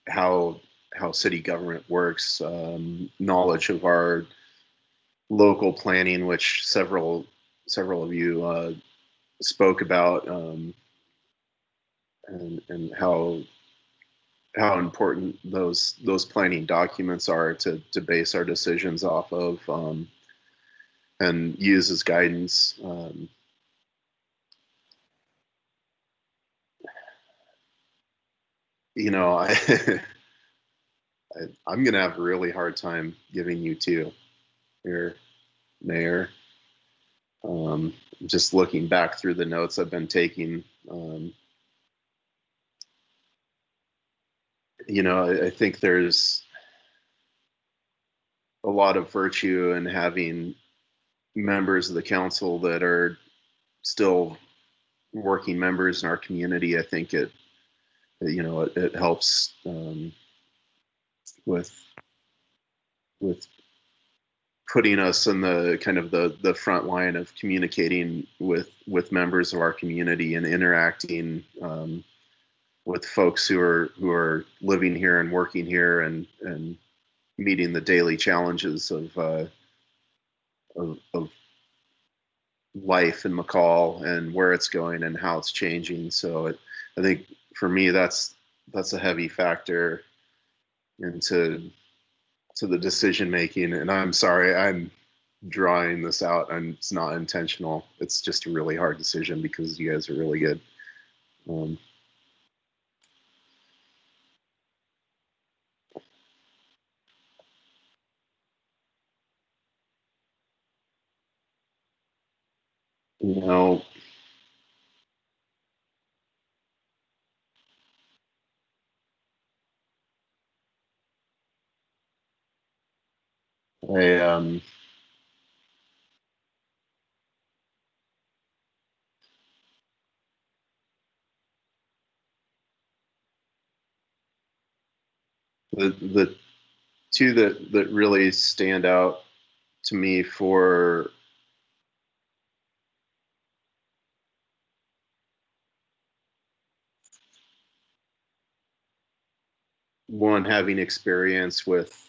how city government works, knowledge of our local planning, which several of you spoke about, and how important those planning documents are to base our decisions off of, and use as guidance. You know, I'm going to have a really hard time giving you two here, Mayor. Just looking back through the notes I've been taking, you know, I think there's a lot of virtue in having members of the council that are still working members in our community. I think it helps with putting us in the kind of the front line of communicating with members of our community and interacting with folks who are living here and working here and meeting the daily challenges of life in McCall and where it's going and how it's changing. So I think for me that's a heavy factor into the decision making. And I'm sorry, I'm drawing this out, and it's not intentional. It's just a really hard decision because you guys are really good. You know, I the two that really stand out to me for one, having experience with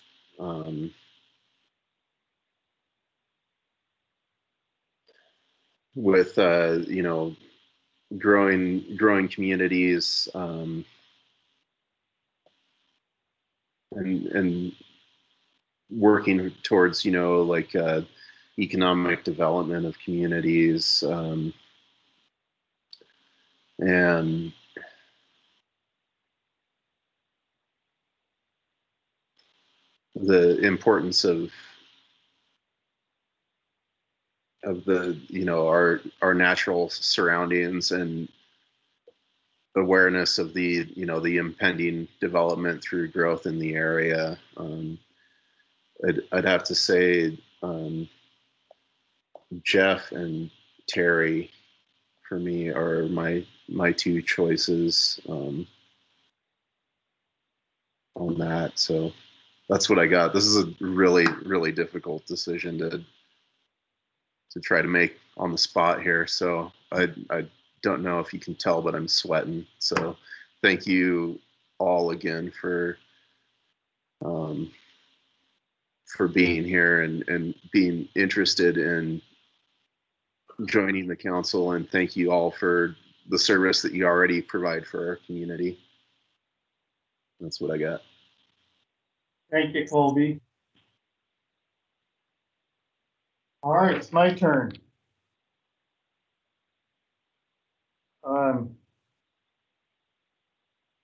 you know, growing communities, and working towards, you know, like economic development of communities, and the importance of the, you know, our natural surroundings and awareness of the, you know, the impending development through growth in the area. I'd have to say Jeff and Terry for me are my two choices on that. So that's what I got. This is a really, really difficult decision to try to make on the spot here. So I don't know if you can tell, but I'm sweating. So thank you all again for being here and being interested in joining the council. And thank you all for the service that you already provide for our community. That's what I got. Thank you, Colby. All right, it's my turn.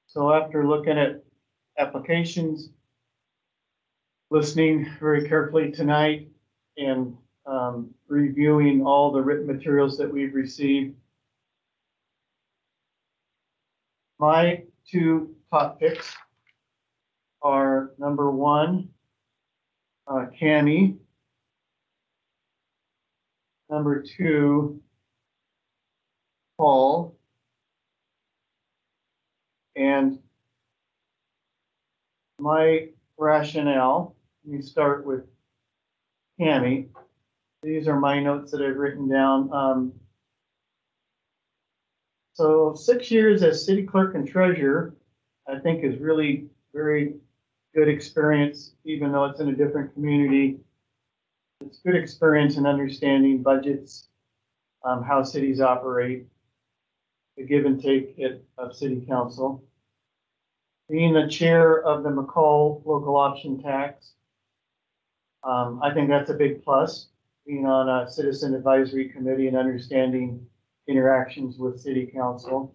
So after looking at applications, listening very carefully tonight, and reviewing all the written materials that we've received, my two top picks are number one, Cami. Number two, Paul. And my rationale, let me start with Cami. These are my notes that I've written down. So 6 years as city clerk and treasurer, I think is really very good experience, even though it's in a different community. It's good experience in understanding budgets, how cities operate. the give and take of city council. Being the chair of the McCall local option tax. I think that's a big plus, being on a citizen advisory committee and understanding interactions with city council.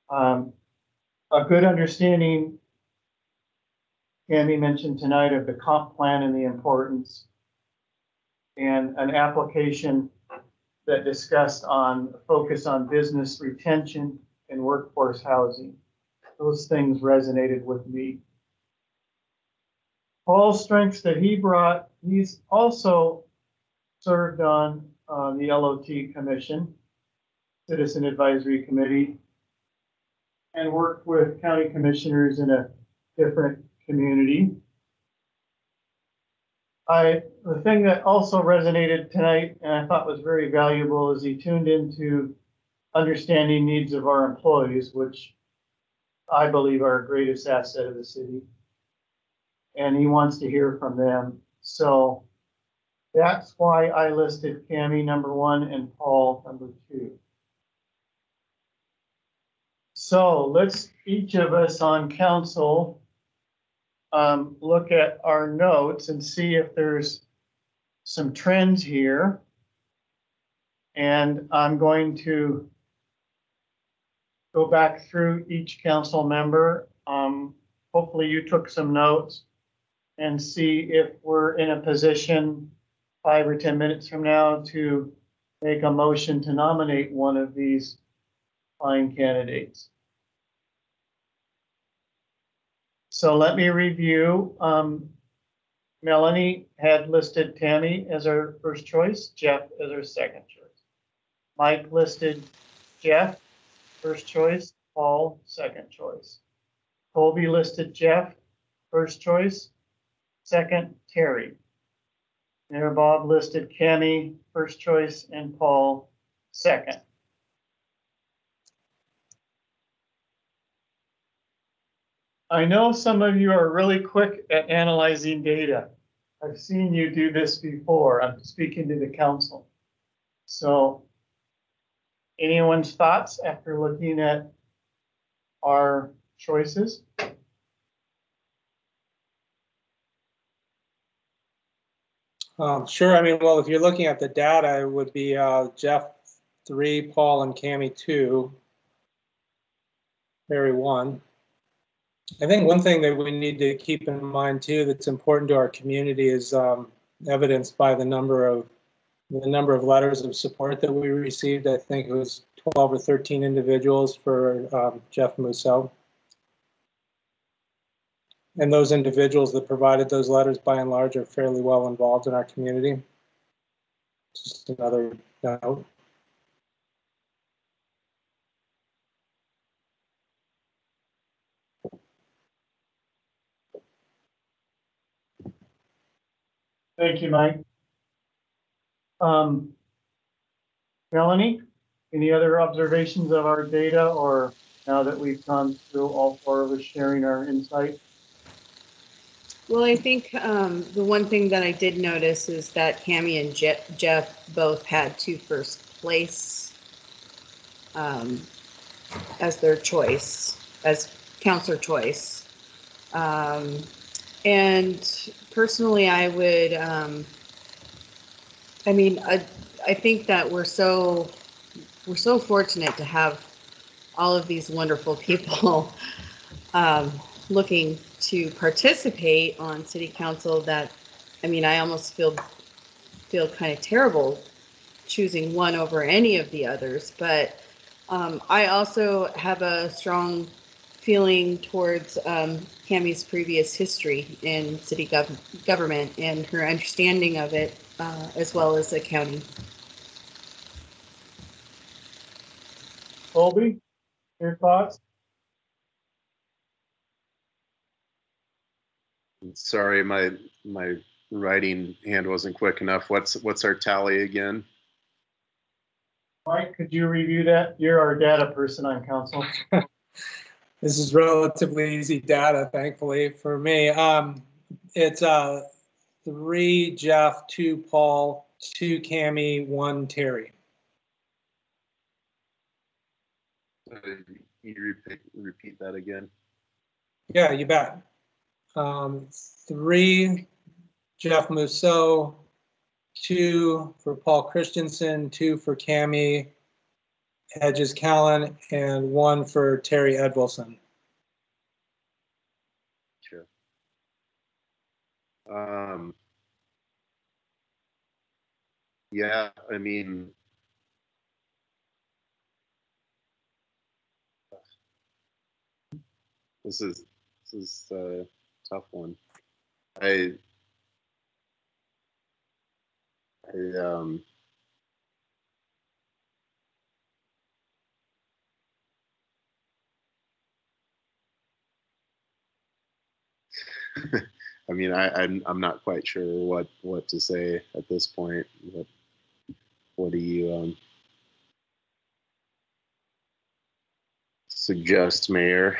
A good understanding, Tammy mentioned tonight, of the comp plan and the importance, and an application that discussed on focus on business retention and workforce housing. Those things resonated with me. Paul's strengths that he brought, he's also served on the LOT Commission, Citizen Advisory Committee, and worked with county commissioners in a different community. The thing that also resonated tonight and I thought was very valuable is he tuned into understanding needs of our employees, which I believe are our greatest asset of the city. And he wants to hear from them. So that's why I listed Cammie number 1 and Paul number 2. So let's, each of us on council, look at our notes and see if there's some trends here. And I'm going to go back through each council member. Hopefully you took some notes and see if we're in a position 5 or 10 minutes from now to make a motion to nominate one of these fine candidates. So let me review. Melanie had listed Tammy as her first choice, Jeff as her second choice. Mike listed Jeff, first choice, Paul, second choice. Colby listed Jeff, first choice, second, Terry. Mayor Bob listed Cammie, first choice, and Paul, second. I know some of you are really quick at analyzing data. I've seen you do this before. I'm speaking to the council. So anyone's thoughts after looking at our choices? Sure. I mean, well, if you're looking at the data, it would be Jeff 3, Paul and Cammie 2, Barry 1. I think one thing that we need to keep in mind too that's important to our community is evidenced by the number of letters of support that we received. I think it was 12 or 13 individuals for Jeff Musso. And those individuals that provided those letters by and large are fairly well involved in our community. Just another note. Thank you, Mike. Melanie, any other observations of our data, or now that we've gone through all 4 of us sharing our insight? Well, I think the one thing that I did notice is that Cammie and Jeff both had 2 first place as their choice, as counselor choice. And personally, I would, I mean, I think that we're so fortunate to have all of these wonderful people looking to participate on city council that, I mean, I almost feel kind of terrible choosing one over any of the others, but I also have a strong feeling towards Cammie's previous history in city government and her understanding of it, as well as accounting. Colby, your thoughts? Sorry, my writing hand wasn't quick enough. What's our tally again? Mike, could you review that? You're our data person on council. This is relatively easy data, thankfully for me. It's 3 Jeff, 2 Paul, 2 Cammie, 1 Terry. You repeat that again? Yeah, you bet. 3, Jeff Mousseau, 2 for Paul Christensen, 2 for Cami Hedges Callan, and 1 for Terry Edwilson. Sure. Yeah, I mean, this is a tough one. I I mean, I'm not quite sure what to say at this point. What do you suggest, Mayor?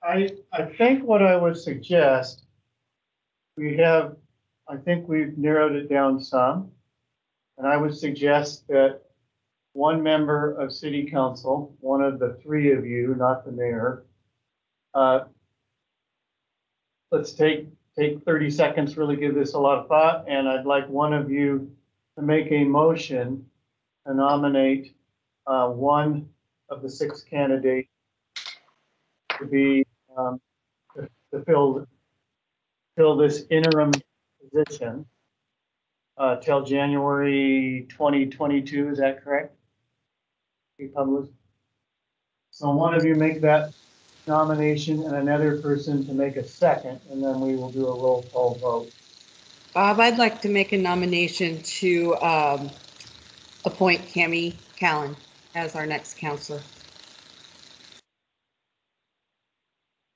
I think what I would suggest, I think we've narrowed it down some. And I would suggest that one member of city council, one of the 3 of you, not the mayor, let's take 30 seconds, really give this a lot of thought. And I'd like one of you to make a motion to nominate one of the 6 candidates to be to fill this interim position till January 2022. Is that correct? So one of you make that nomination and another person to make a second, and then we will do a roll call vote. Bob, I'd like to make a nomination to appoint Cami Callan as our next counselor.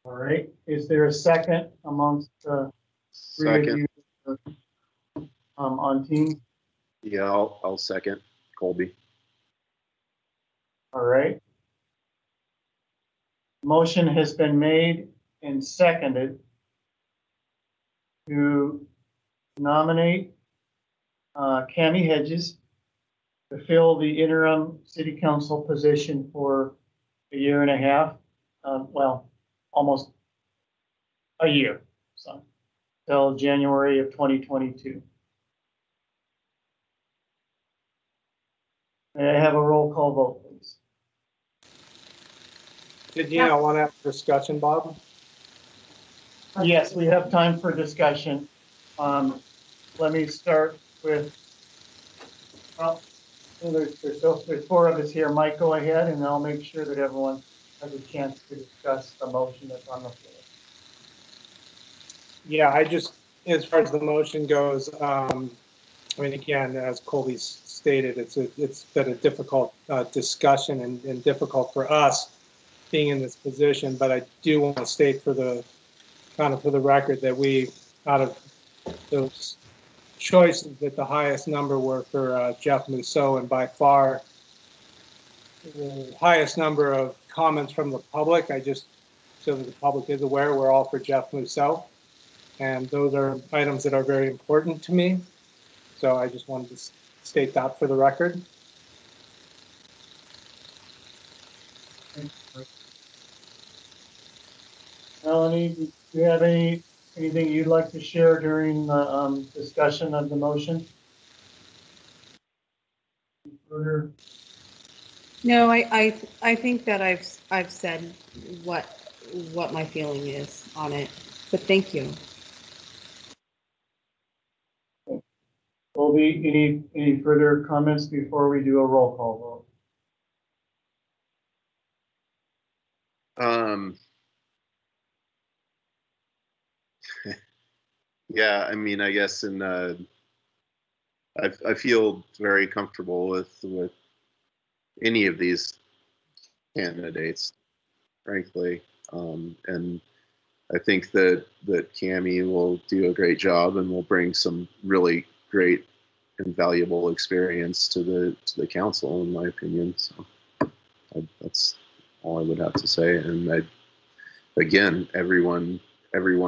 All right. Is there a second amongst the 3 of you on team? Yeah, I'll second Colby. All right. Motion has been made and seconded to nominate Cami Hedges to fill the interim city council position for a year and a half. Well, almost a year, so till January of 2022. May I have a roll call vote, please? Did you not want to have a discussion, Bob? Yes, we have time for discussion. Let me start with, well, there's 4 of us here. Mike, go ahead, and I'll make sure that everyone has a chance to discuss the motion that's on the floor. Yeah, as far as the motion goes, I mean, again, as Colby stated, it's been a difficult discussion and difficult for us being in this position, but I do want to state for the record that we, out of those choices, that the highest number were for Jeff Mousseau, and by far the highest number of comments from the public. So that the public is aware, we're all for Jeff Mousseau, and those are items that are very important to me. So I just wanted to state that for the record. Melanie, do you have anything you'd like to share during the discussion of the motion? Further? No, I think that I've said what my feeling is on it, but thank you. Colby, any further comments before we do a roll call vote? Yeah, I mean, I guess I feel very comfortable with any of these candidates, frankly, and I think that Cami will do a great job and will bring some really great and valuable experience to the council, in my opinion. So that's all I would have to say. And again, everyone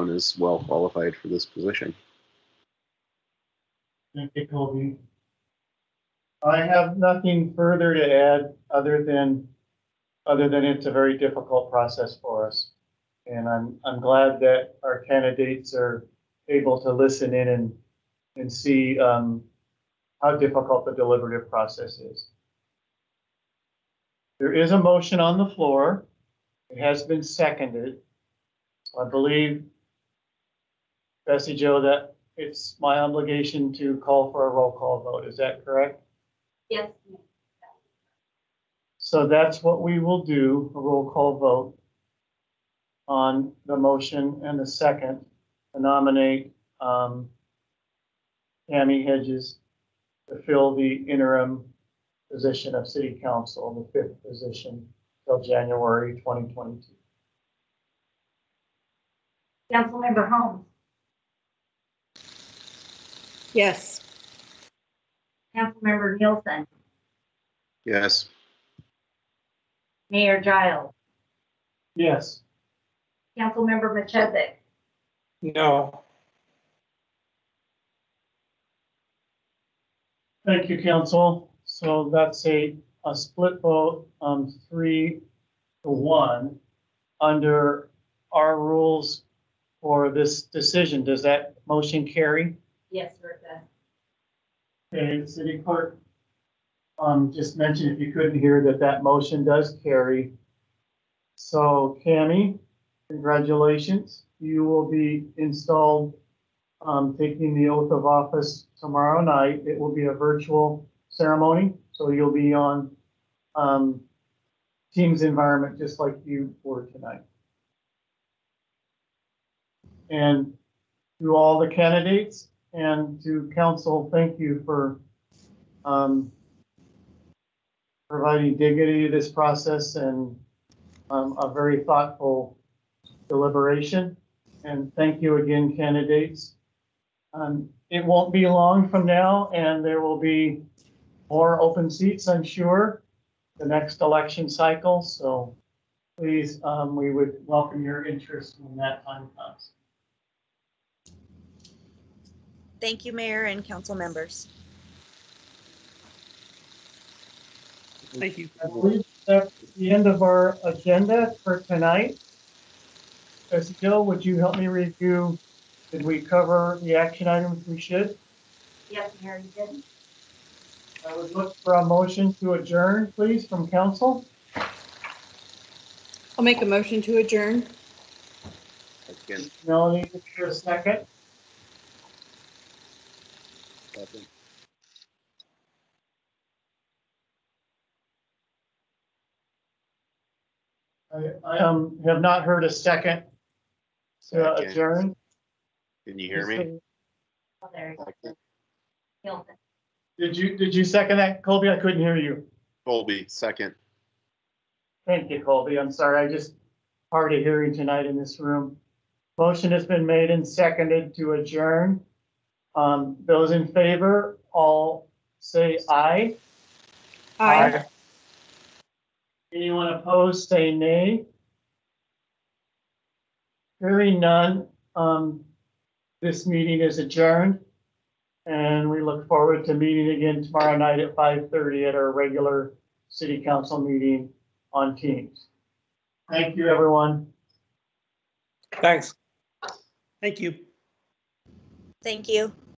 is well qualified for this position. Thank you, Colby. I have nothing further to add other than it's a very difficult process for us. And I'm glad that our candidates are able to listen in and see how difficult the deliberative process is. There is a motion on the floor. It has been seconded. I believe, Bessie Jo, that it's my obligation to call for a roll call vote. Is that correct? Yes. So that's what we will do, a roll call vote on the motion and the second to nominate Tammy Hedges to fill the interim position of city council, the 5th position, till January 2022. Councilmember Holmes, Yes. Councilmember Nielsen, Yes. Mayor Giles, Yes. Councilmember Machezik, No. Thank you, council. So that's a split vote, 3-1 under our rules for this decision. Does that motion carry? yes, sir, it does. Okay, city clerk, just mention if you couldn't hear that motion does carry. So Cammie, congratulations. You will be installed, taking the oath of office tomorrow night. It will be a virtual ceremony, so you'll be on Teams environment just like you were tonight. And to all the candidates and to council, thank you for providing dignity to this process and a very thoughtful deliberation. And thank you again, candidates. It won't be long from now, and there will be more open seats, I'm sure, the next election cycle. So please, we would welcome your interest when that time comes. Thank you, Mayor and council members. Thank you. I believe that's the end of our agenda for tonight. Bessie Jo, would you help me review? Did we cover the action items we should? Yes, Mayor, you did. I would look for a motion to adjourn, please, from council. I'll make a motion to adjourn. Again. Melanie, for a second. Second. I have not heard a second to Second. adjourn. Can you hear me? Oh, there you go. Nielsen, Did you second that, Colby? I couldn't hear you. Colby, second. Thank you, Colby. I'm sorry. I just hard of hearing tonight in this room. Motion has been made and seconded to adjourn. Those in favor, all say aye. Aye. Anyone opposed, say nay. Hearing none, this meeting is adjourned. And we look forward to meeting again tomorrow night at 5:30 at our regular city council meeting on Teams. Thank you, everyone. Thanks. Thank you. Thank you.